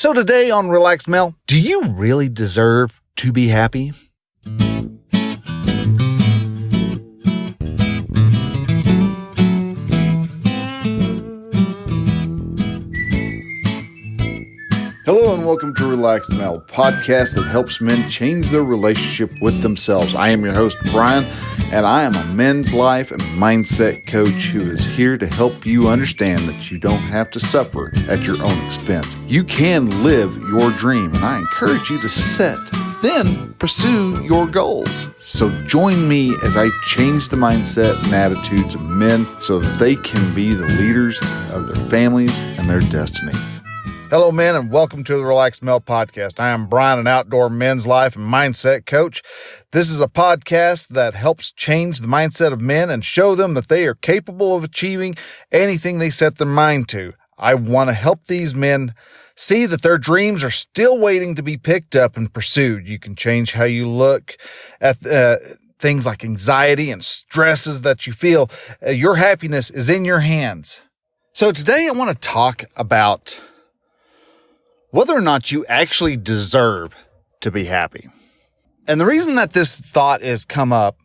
So today on Relaxed Mel, do you really deserve to be happy? Hello and welcome to Relaxed Mel, a podcast that helps men change their relationship with themselves. I am your host, Brian, and I am a men's life and mindset coach who is here to help you understand that you don't have to suffer at your own expense. You can live your dream, and I encourage you to set, then pursue your goals. So join me as I change the mindset and attitudes of men so that they can be the leaders of their families and their destinies. Hello, men, and welcome to the Relaxed Mel podcast. I am Brian, an outdoor men's life and mindset coach. This is a podcast that helps change the mindset of men and show them that they are capable of achieving anything they set their mind to. I want to help these men see that their dreams are still waiting to be picked up and pursued. You can change how you look at things like anxiety and stresses that you feel. Your happiness is in your hands. So today I want to talk about whether or not you actually deserve to be happy. And the reason that this thought has come up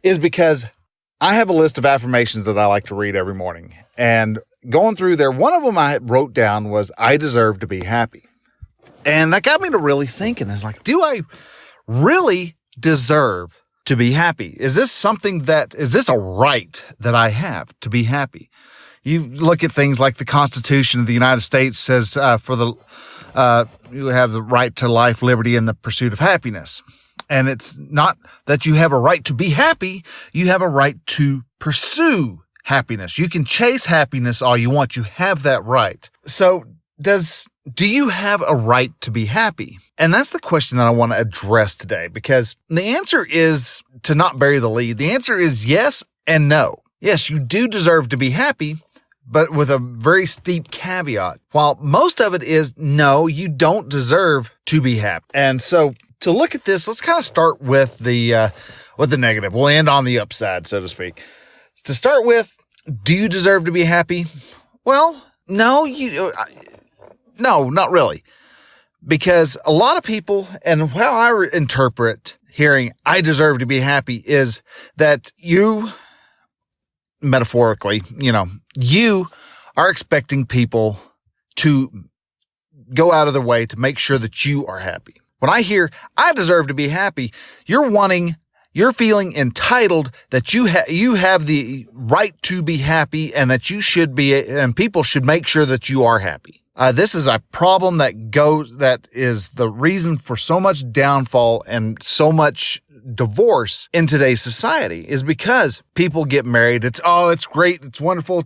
is because I have a list of affirmations that I like to read every morning. And going through there, one of them I wrote down was, I deserve to be happy. And that got me to really thinking, is like, do I really deserve to be happy? Is this a right that I have to be happy? You look at things like the Constitution of the United States says you have the right to life, liberty, and the pursuit of happiness. And it's not that you have a right to be happy. You have a right to pursue happiness. You can chase happiness all you want. You have that right. So do you have a right to be happy? And that's the question that I want to address today, because the answer is, to not bury the lead, the answer is yes and no. Yes, you do deserve to be happy, but with a very steep caveat. While most of it is, no, you don't deserve to be happy. And so to look at this, let's kind of start with the negative. We'll end on the upside, so to speak. To start with, do you deserve to be happy? Well, no, not really. Because a lot of people, and how I interpret hearing I deserve to be happy, is that you, metaphorically, you are expecting people to go out of their way to make sure that you are happy. When I hear I deserve to be happy, you're feeling entitled that you have the right to be happy, and that you should be, and people should make sure that you are happy. This is a problem that is the reason for so much downfall and so much divorce in today's society, is because people get married. It's great. It's wonderful.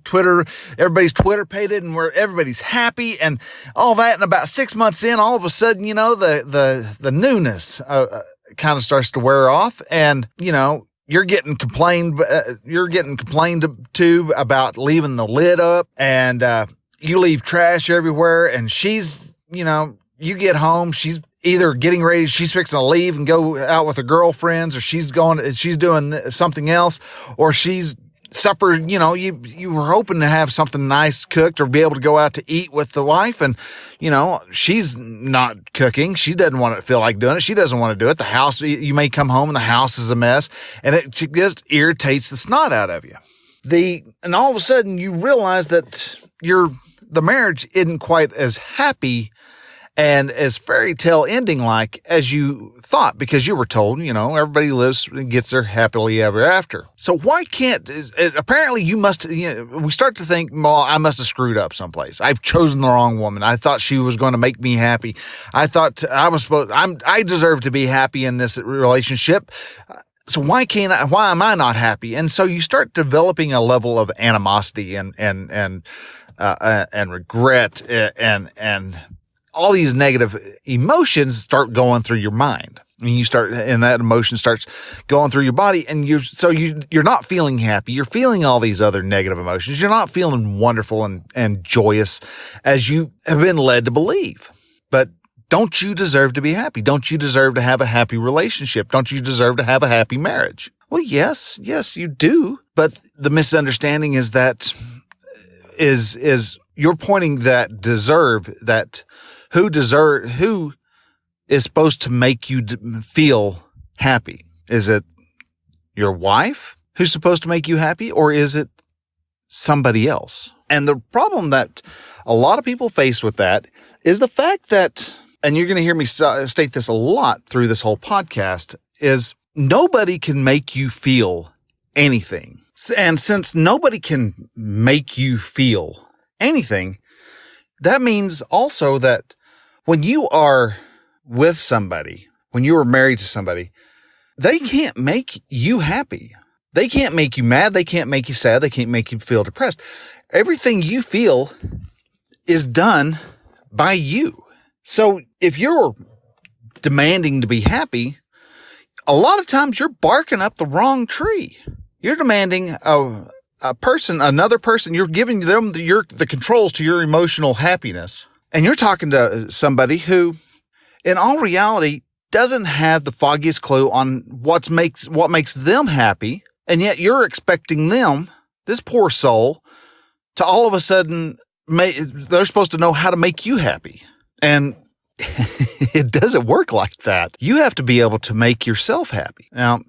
Everybody's Twitter pated, and everybody's happy and all that. And about 6 months in, all of a sudden, the newness kind of starts to wear off, and you're getting complained to about leaving the lid up, and you leave trash everywhere, and she's, you get home, she's either getting ready, she's fixing to leave and go out with her girlfriends, or she's doing something else, or she's supper, you were hoping to have something nice cooked or be able to go out to eat with the wife, and, she's not cooking. She doesn't want to feel like doing it. She doesn't want to do it. The house, you may come home and the house is a mess, and it just irritates the snot out of you. And all of a sudden you realize that the marriage isn't quite as happy and as fairy tale ending like as you thought, because you were told, everybody lives and gets their happily ever after. So why can't, apparently we start to think, well, I must have screwed up someplace. I've chosen the wrong woman. I thought she was going to make me happy. I thought I deserve to be happy in this relationship. So why am I not happy? And so you start developing a level of animosity and regret and all these negative emotions start going through your mind. And that emotion starts going through your body, and you're not feeling happy. You're feeling all these other negative emotions. You're not feeling wonderful and joyous as you have been led to believe. But don't you deserve to be happy? Don't you deserve to have a happy relationship? Don't you deserve to have a happy marriage? Well, yes, you do. But the misunderstanding is that you're pointing that who is supposed to make you feel happy? Is it your wife who's supposed to make you happy, or is it somebody else? And the problem that a lot of people face with that is the fact that, and you're going to hear me state this a lot through this whole podcast, is nobody can make you feel anything. And since nobody can make you feel anything, that means also that when you are with somebody, when you are married to somebody, they can't make you happy. They can't make you mad. They can't make you sad. They can't make you feel depressed. Everything you feel is done by you. So if you're demanding to be happy, a lot of times you're barking up the wrong tree. You're demanding another person, you're giving them the controls to your emotional happiness. And you're talking to somebody who, in all reality, doesn't have the foggiest clue on what makes them happy. And yet you're expecting them, this poor soul, to all of a sudden, they're supposed to know how to make you happy. And it doesn't work like that. You have to be able to make yourself happy. Now,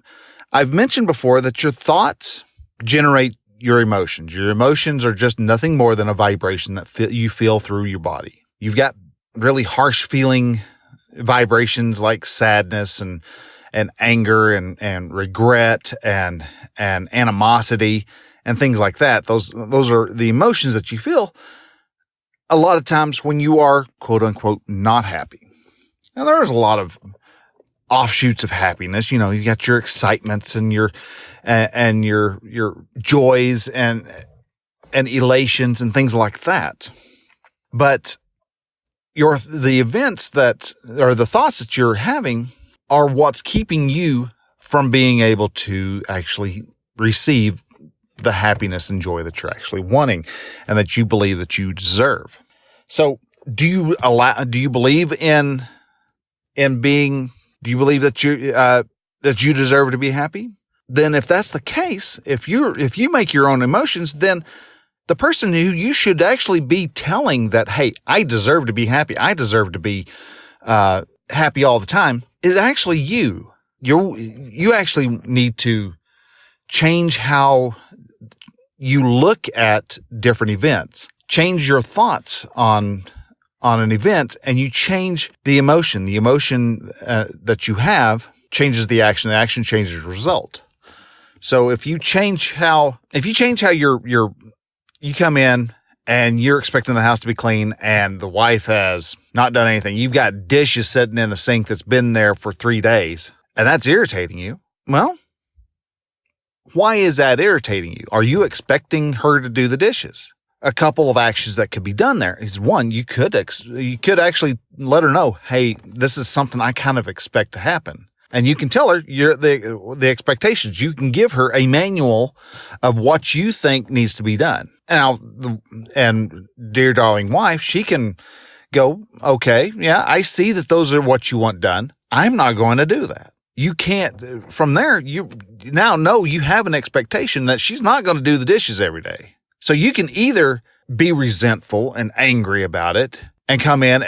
I've mentioned before that your thoughts generate your emotions. Your emotions are just nothing more than a vibration that you feel through your body. You've got really harsh feeling vibrations like sadness and anger and regret and animosity and things like that. Those are the emotions that you feel a lot of times when you are, quote unquote, not happy. Now, there's a lot of offshoots of happiness. You know, you got your excitements and your joys and elations and things like that. But the events that, or the thoughts that you're having are what's keeping you from being able to actually receive the happiness and joy that you're actually wanting and that you believe that you deserve. So do you believe that you deserve to be happy? Then if that's the case, if you make your own emotions, then the person who you should actually be telling that, hey, I deserve to be happy, I deserve to be happy all the time, is actually you. You actually need to change how you look at different events, change your thoughts on an event, and you change the emotion. The emotion that you have changes the action changes the result. So if you change how you come in and you're expecting the house to be clean and the wife has not done anything, you've got dishes sitting in the sink that's been there for 3 days, and that's irritating you. Well, why is that irritating you? Are you expecting her to do the dishes? A couple of actions that could be done there is, one, you could actually let her know, hey, this is something I kind of expect to happen. And you can tell her the expectations. You can give her a manual of what you think needs to be done. And dear darling wife, she can go, okay, yeah, I see that those are what you want done. I'm not going to do that. You can't, from there, you now know you have an expectation that she's not going to do the dishes every day. So you can either be resentful and angry about it and come in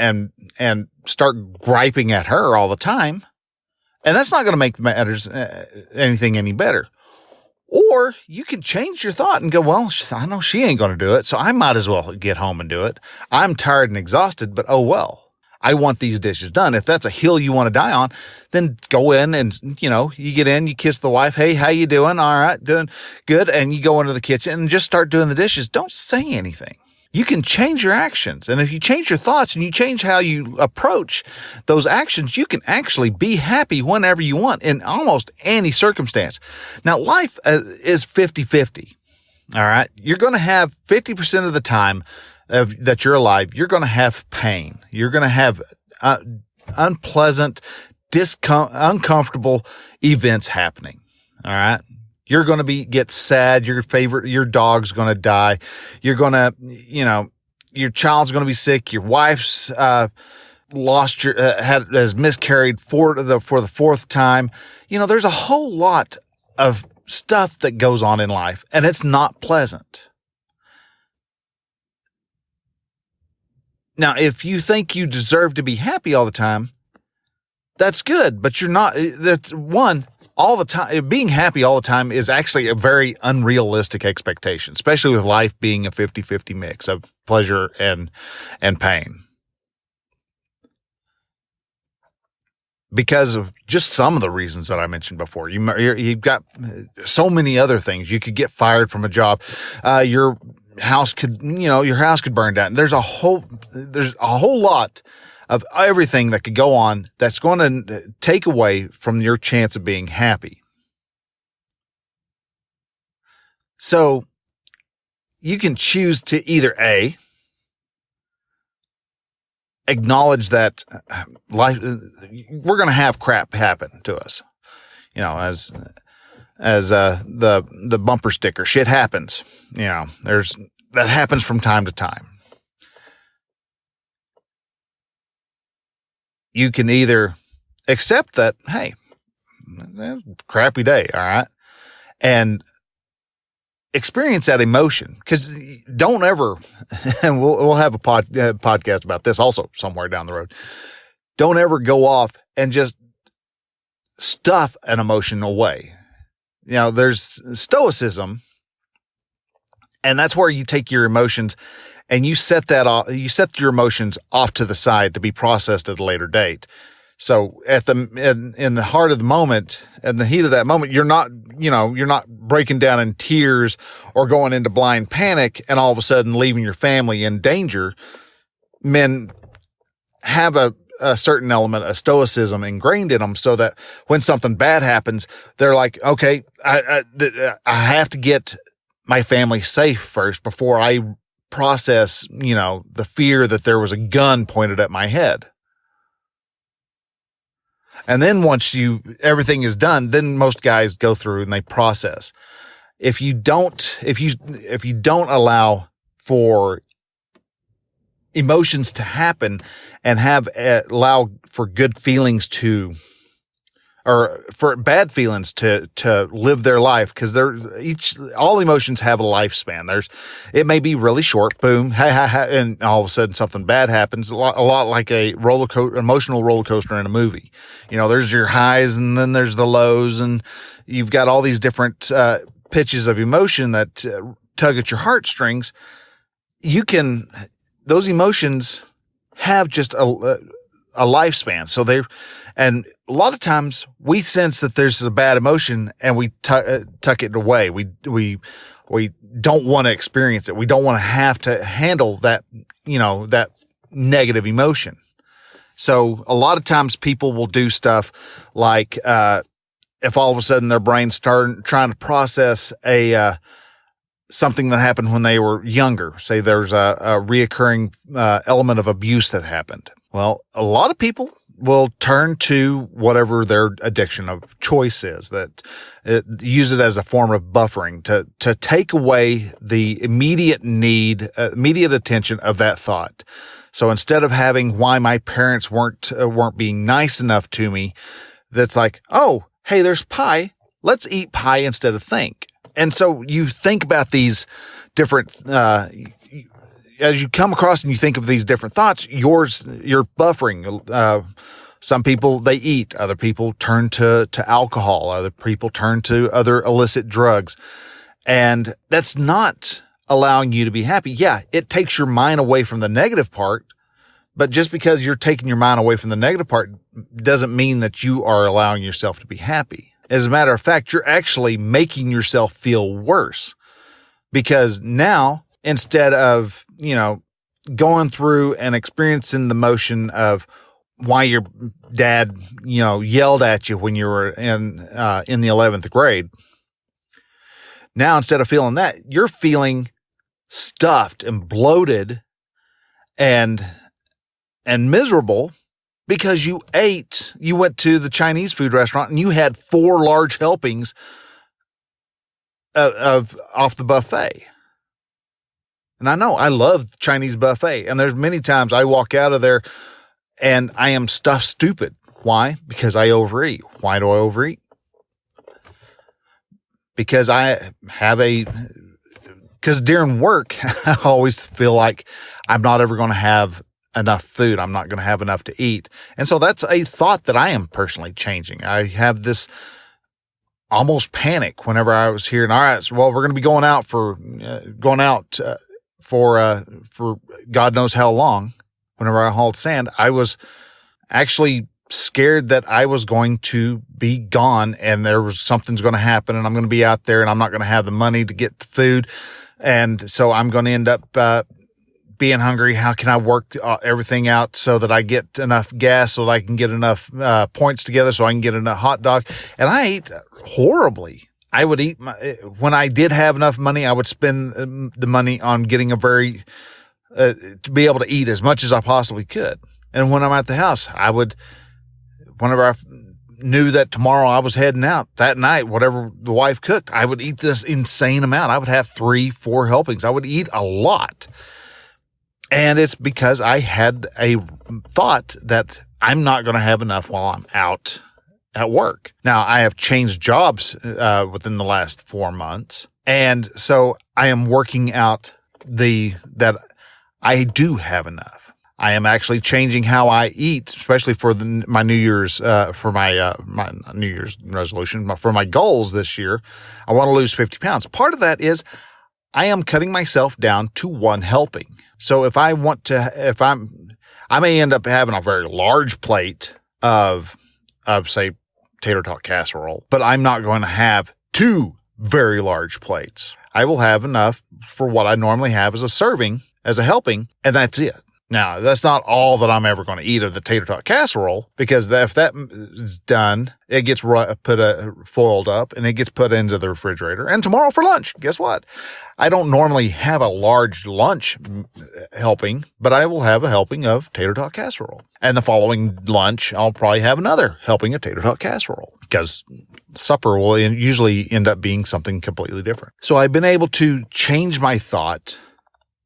and start griping at her all the time, and that's not going to make matters anything any better. Or you can change your thought and go, well, I know she ain't going to do it, so I might as well get home and do it. I'm tired and exhausted, but oh well. I want these dishes done. If that's a hill you want to die on, then go in and, you get in, you kiss the wife. Hey, how you doing? All right, doing good. And you go into the kitchen and just start doing the dishes. Don't say anything. You can change your actions. And if you change your thoughts and you change how you approach those actions, you can actually be happy whenever you want in almost any circumstance. Now, life is 50-50. All right. You're going to have 50% of the time that you're alive, you're going to have pain. You're going to have unpleasant, uncomfortable events happening. All right. You're going to get sad. Your dog's going to die. You're going to, your child's going to be sick. Your wife's has miscarried for the fourth time. There's a whole lot of stuff that goes on in life, and it's not pleasant. Now, if you think you deserve to be happy all the time, that's good, but you're not. That's one, all the time. Being happy all the time is actually a very unrealistic expectation, especially with life being a 50-50 mix of pleasure and pain. Because of just some of the reasons that I mentioned before. You've got so many other things. You could get fired from a job. Your house could burn down. There's a whole lot of everything that could go on that's going to take away from your chance of being happy. So you can choose to either A, acknowledge that life, we're going to have crap happen to us, as the bumper sticker, shit happens, that happens from time to time. You can either accept that, hey, crappy day, all right, and experience that emotion, because don't ever, and we'll have a podcast about this also somewhere down the road. Don't ever go off and just stuff an emotion away. There's stoicism, and that's where you take your emotions and you set that off. You set your emotions off to the side to be processed at a later date. So in the heart of the moment, in the heat of that moment, you're not breaking down in tears or going into blind panic and all of a sudden leaving your family in danger. Men have a certain element of stoicism ingrained in them, so that when something bad happens, they're like, okay, I have to get my family safe first before I process, the fear that there was a gun pointed at my head. And then once everything is done, then most guys go through and they process. If you don't allow for emotions to happen and allow for good feelings or for bad feelings to live their life, because all emotions have a lifespan. It may be really short, boom, ha ha ha, and all of a sudden something bad happens. A lot like a emotional roller coaster in a movie. There's your highs and then there's the lows, and you've got all these different pitches of emotion that tug at your heartstrings. Those emotions have just a lifespan. And a lot of times we sense that there's a bad emotion and we tuck it away. We don't want to experience it. We don't want to have to handle that, that negative emotion. So a lot of times people will do stuff like, if all of a sudden their brain's trying to process something that happened when they were younger, say there's a reoccurring element of abuse that happened. Well, a lot of people will turn to whatever their addiction of choice is, use it as a form of buffering to take away the immediate attention of that thought. So instead of having why my parents weren't being nice enough to me, that's like, oh, hey, there's pie. Let's eat pie instead of think. And so you think about these different, as you come across and you think of these different thoughts, you're buffering. Some people, they eat. Other people turn to alcohol. Other people turn to other illicit drugs. And that's not allowing you to be happy. Yeah, it takes your mind away from the negative part. But just because you're taking your mind away from the negative part doesn't mean that you are allowing yourself to be happy. As a matter of fact, you're actually making yourself feel worse, because now, instead of, going through and experiencing the motion of why your dad, yelled at you when you were in the 11th grade, now instead of feeling that, you're feeling stuffed and bloated and miserable, because you went to the Chinese food restaurant and you had 4 large helpings off the buffet. And I know I love Chinese buffet, and there's many times I walk out of there and I am stuffed stupid. Why? Because I overeat. Why do I overeat? Because because during work, I always feel like I'm not ever going to have enough food. I'm not going to have enough to eat. And so that's a thought that I am personally changing. I have this almost panic whenever I was hearing, all right, so, well, we're going to be going out for God knows how long. Whenever I hauled sand, I was actually scared that I was going to be gone and something's going to happen and I'm going to be out there and I'm not going to have the money to get the food. And so I'm going to end up being hungry. How can I work everything out so that I get enough gas so that I can get enough points together so I can get enough hot dog? And I ate horribly. I would eat when I did have enough money, I would spend the money on getting to be able to eat as much as I possibly could. And when I'm at the house, whenever I knew that tomorrow I was heading out, that night, whatever the wife cooked, I would eat this insane amount. I would have 3-4 helpings. I would eat a lot. And it's because I had a thought that I'm not going to have enough while I'm out at work. Now, I have changed jobs within the last 4 months. And so I am working out that I do have enough. I am actually changing how I eat, especially for my New Year's, my New Year's resolution, for my goals this year. I want to lose 50 pounds. Part of that is I am cutting myself down to one helping. So I may end up having a very large plate of say, tater tot casserole, but I'm not going to have 2 very large plates. I will have enough for what I normally have as a serving, as a helping, and that's it. Now, that's not all that I'm ever going to eat of the tater tot casserole, because if that is done, it gets foiled up and it gets put into the refrigerator. And tomorrow for lunch, guess what? I don't normally have a large lunch helping, but I will have a helping of tater tot casserole. And the following lunch, I'll probably have another helping of tater tot casserole, because supper will usually end up being something completely different. So I've been able to change my thought,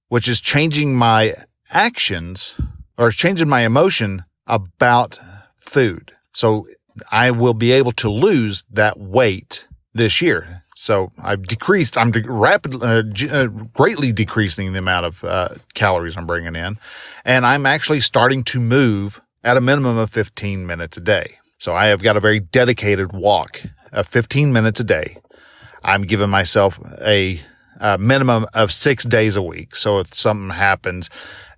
which is changing my actions or changing my emotion about food. So I will be able to lose that weight this year. So I'm greatly decreasing the amount of calories I'm bringing in. And I'm actually starting to move at a minimum of 15 minutes a day. So I have got a very dedicated walk of 15 minutes a day. I'm giving myself a minimum of 6 days a week. So if something happens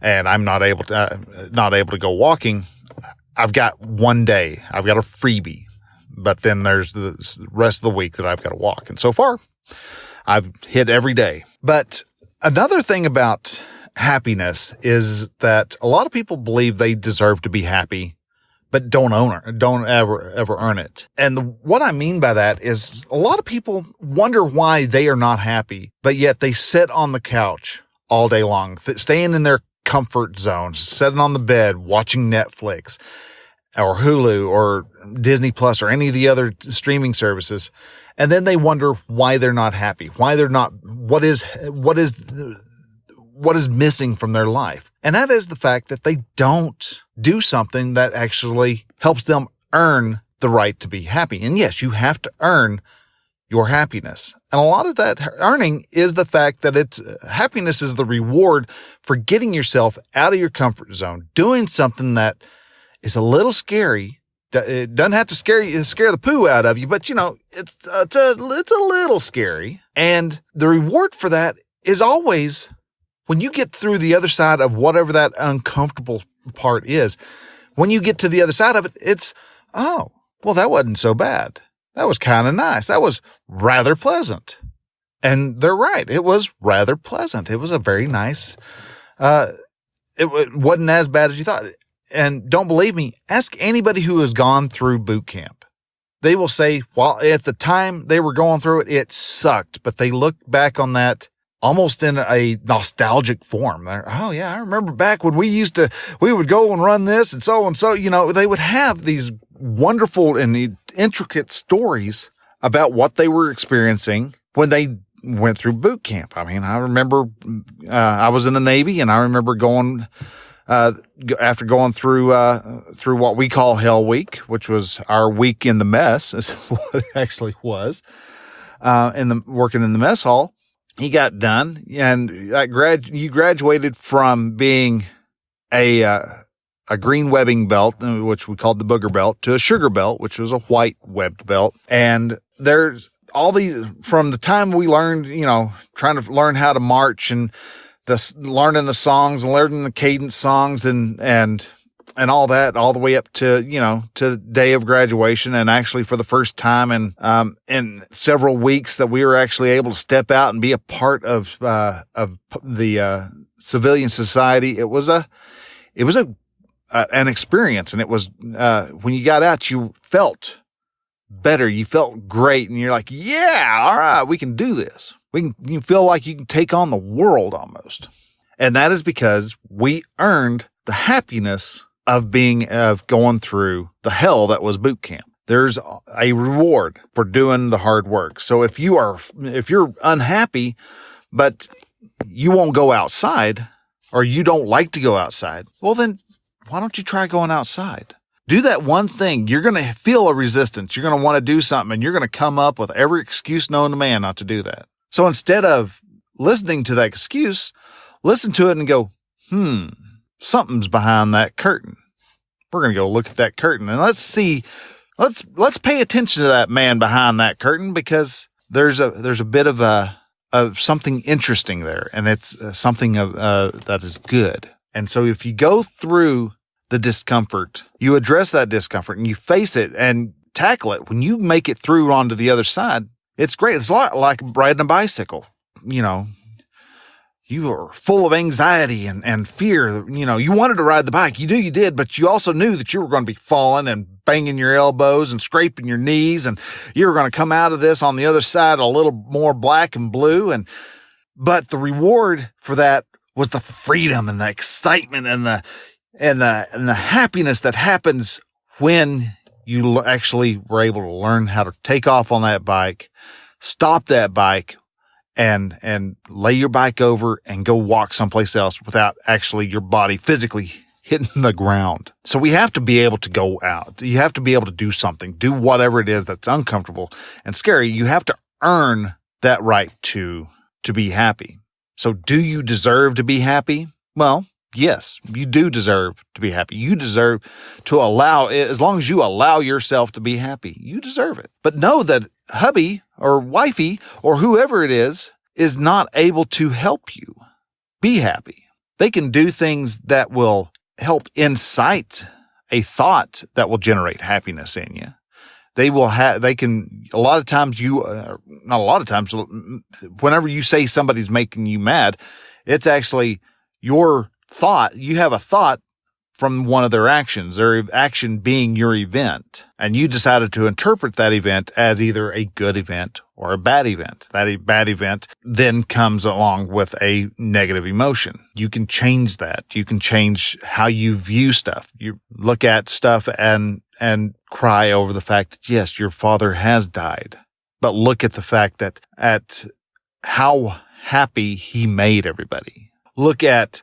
and I'm not able to go walking, I've got one day, I've got a freebie, but then there's the rest of the week that I've got to walk. And so far I've hit every day. But another thing about happiness is that a lot of people believe they deserve to be happy, but don't ever earn it. And what I mean by that is a lot of people wonder why they are not happy, but yet they sit on the couch all day long, staying in their comfort zones, sitting on the bed, watching Netflix or Hulu or Disney Plus or any of the other streaming services. And then they wonder why they're not happy, why they're not, what is missing from their life. And that is the fact that they don't do something that actually helps them earn the right to be happy. And yes, you have to earn your happiness. And a lot of that earning is the fact that happiness is the reward for getting yourself out of your comfort zone, doing something that is a little scary. It doesn't have to scare the poo out of you, but it's a little scary. And the reward for that is always when you get through the other side of whatever that uncomfortable part is. When you get to the other side of it, it's, oh, well, that wasn't so bad. That was kind of nice. That was rather pleasant. And they're right. It was rather pleasant. It was a very nice, it wasn't as bad as you thought. And don't believe me, ask anybody who has gone through boot camp. They will say, well, at the time they were going through it, it sucked. But they look back on that almost in a nostalgic form. Oh yeah, I remember back when we would go and run this and so, they would have these wonderful and intricate stories about what they were experiencing when they went through boot camp. I mean, I remember, I was in the Navy and I remember going, after going through what we call Hell Week, which was our week in the mess, is what it actually was, working in the mess hall. He got done and you graduated from being a green webbing belt, which we called the booger belt, to a sugar belt, which was a white webbed belt. And there's all these, from the time we learned, trying to learn how to march and learning the songs and learning the cadence songs and all that, all the way up to, to the day of graduation. And actually for the first time in several weeks that we were actually able to step out and be a part of the civilian society. It was an experience. And it was, when you got out, you felt better. You felt great. And you're like, yeah, all right, we can do this. You feel like you can take on the world almost. And that is because we earned the happiness of going through the hell that was boot camp. There's a reward for doing the hard work. So if you're unhappy, but you won't go outside, or you don't like to go outside, well, then why don't you try going outside? Do that one thing. You're going to feel a resistance. You're going to want to do something, and you're going to come up with every excuse known to man not to do that. So instead of listening to that excuse, listen to it and go, something's behind that curtain. We're going to go look at that curtain and let's let's pay attention to that man behind that curtain, because there's a bit of something interesting there, and it's something that is good. And so if you go through the discomfort, you address that discomfort and you face it and tackle it. When you make it through onto the other side, it's great. It's a lot like riding a bicycle. You are full of anxiety and fear. You wanted to ride the bike. You knew you did, but you also knew that you were going to be falling and banging your elbows and scraping your knees, and you were going to come out of this on the other side a little more black and blue. But the reward for that was the freedom and the excitement and the happiness that happens when you actually were able to learn how to take off on that bike, stop that bike, and lay your bike over and go walk someplace else without actually your body physically hitting the ground. So we have to be able to go out. You have to be able to do something, do whatever it is that's uncomfortable and scary. You have to earn that right to be happy. So do you deserve to be happy? Well, yes, you do deserve to be happy. You deserve to as long as you allow yourself to be happy, you deserve it. But know that hubby or wifey or whoever it is not able to help you be happy. They can do things that will help incite a thought that will generate happiness in you. A lot of times whenever you say somebody's making you mad, it's actually your thought. You have a thought from one of their actions, their action being your event. And you decided to interpret that event as either a good event or a bad event. That bad event then comes along with a negative emotion. You can change that. You can change how you view stuff. You look at stuff and cry over the fact that, yes, your father has died. But look at the fact that at how happy he made everybody. Look at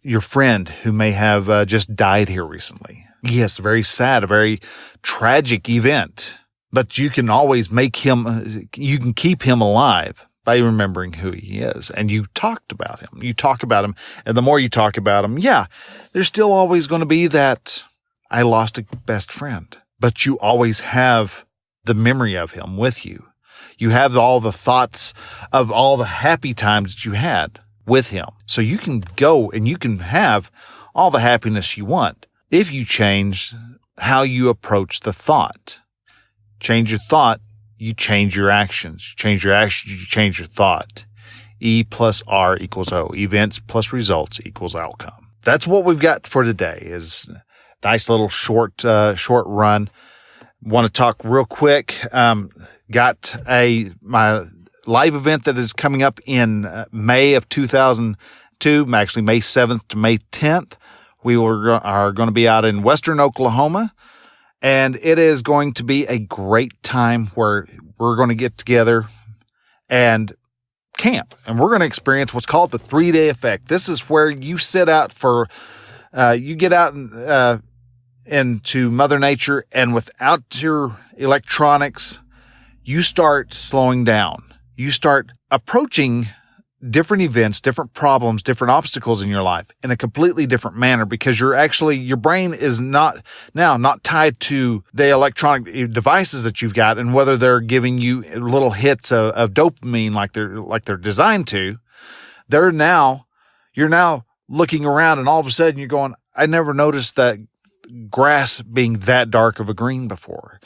your friend who may have just died here recently. Yes, very sad, a very tragic event, but you can always you can keep him alive by remembering who he is. And you talked about him. You talk about him. And the more you talk about him, there's still always going to be that I lost a best friend, but you always have the memory of him with you. You have all the thoughts of all the happy times that you had with him. So you can go and you can have all the happiness you want if you change how you approach the thought. Change your thought, you change your actions. Change your actions, you change your thought. E plus R equals O. Events plus results equals outcome. That's what we've got for today. Is nice little short run. Want to talk real quick. Got my live event that is coming up in May of 2002, actually May 7th to May 10th. We are going to be out in Western Oklahoma, and it is going to be a great time where we're going to get together and camp, and we're going to experience what's called the 3-day effect. This is where you sit out you get out into Mother Nature, and without your electronics, you start slowing down. You start approaching different events, different problems, different obstacles in your life in a completely different manner, because your brain is not tied to the electronic devices that you've got and whether they're giving you little hits of dopamine like they're designed to. You're now looking around, and all of a sudden you're going, I never noticed that grass being that dark of a green before.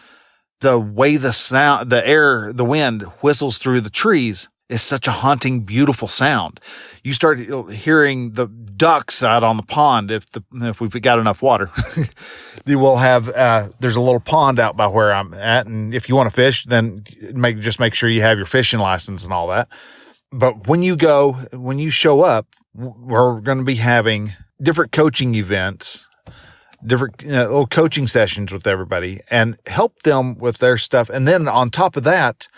The way the wind whistles through the trees is such a haunting, beautiful sound. You start hearing the ducks out on the pond. If we've got enough water, you will have. There's a little pond out by where I'm at, and if you want to fish, then make sure you have your fishing license and all that. But when you show up, we're going to be having different coaching events, different little coaching sessions with everybody, and help them with their stuff. And then on top of that,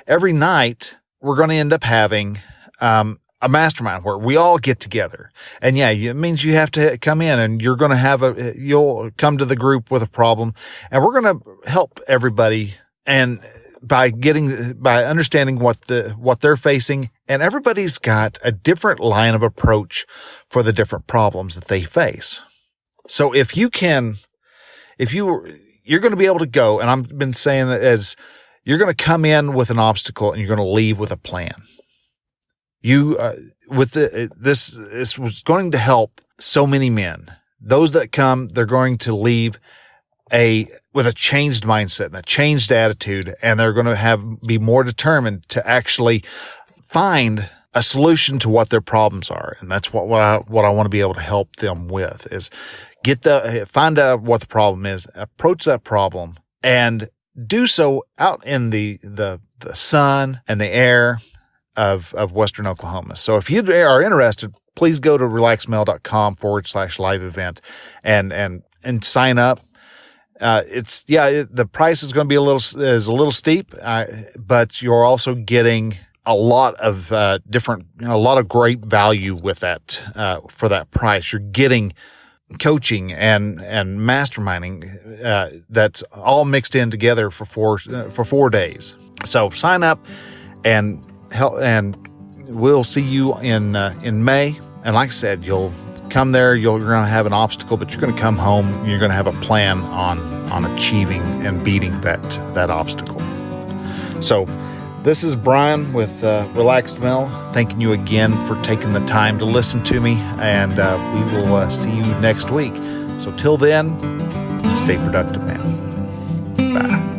every night, we're going to end up having a mastermind where we all get together. And yeah, it means you have to come in, and you'll come to the group with a problem, and we're going to help everybody. And by understanding what they're facing, and everybody's got a different line of approach for the different problems that they face. So you're going to be able to go, and I've been saying that as you're going to come in with an obstacle and you're going to leave with a plan. This was going to help so many men. Those that come, they're going to leave with a changed mindset and a changed attitude, and they're going to be more determined to actually find a solution to what their problems are. And that's what I want to be able to help them with is find out what the problem is, approach that problem, and do so out in the sun and the air of Western Oklahoma. So if you are interested, please go to relaxedmale.com/live event and sign up. The price is going to be a little steep, but you're also getting a lot of great value with that for that price. You're getting coaching and masterminding that's all mixed in together for 4 days. So sign up and we'll see you in May. And like I said, you'll come there, you're going to have an obstacle, but you're going to come home and you're going to have a plan on achieving and beating that obstacle. So this is Brian with Relaxed Male, thanking you again for taking the time to listen to me, and we will see you next week. So till then, stay productive, man. Bye.